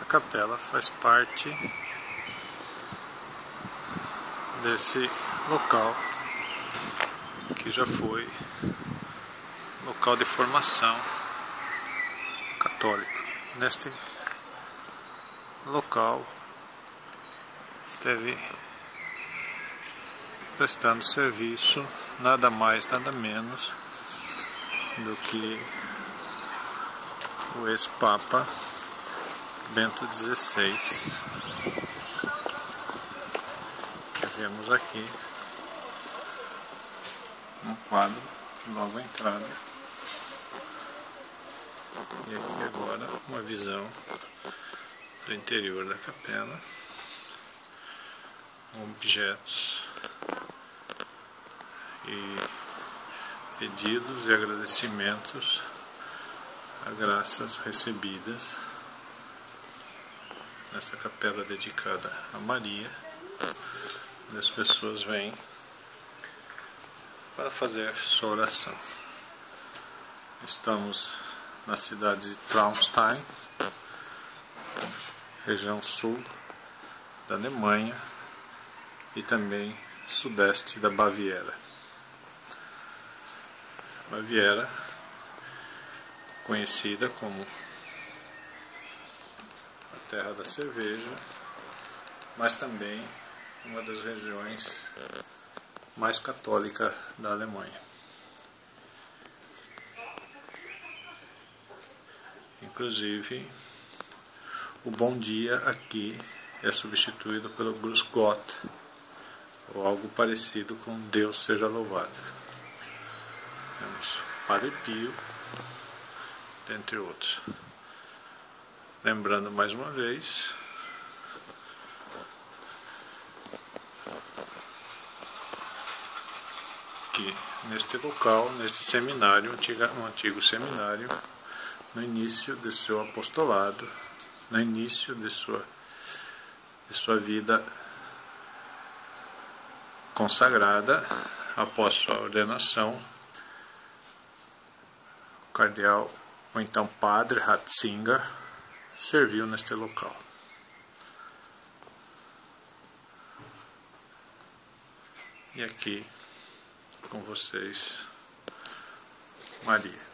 Essa capela faz parte desse local que já foi local de formação católica. Neste local esteve prestando serviço nada mais, nada menos do que o ex-papa Bento XVI. Vemos aqui um quadro logo à entrada, e aqui agora uma visão do interior da capela, objetos e pedidos e agradecimentos a graças recebidas nessa capela dedicada a Maria, onde as pessoas vêm para fazer sua oração. Estamos na cidade de Traunstein, região sul da Alemanha e também sudeste da Baviera. Baviera, conhecida como a terra da cerveja, mas também uma das regiões mais católicas da Alemanha. Inclusive, o bom dia aqui é substituído pelo Grüß Gott, ou algo parecido com Deus seja louvado. Temos Padre Pio, dentre outros. Lembrando mais uma vez que neste local, neste seminário, um antigo seminário, no início de seu apostolado, no início de sua vida consagrada, após sua ordenação, o cardeal, ou então Padre Ratzinger, serviu neste local. E aqui com vocês, Maria.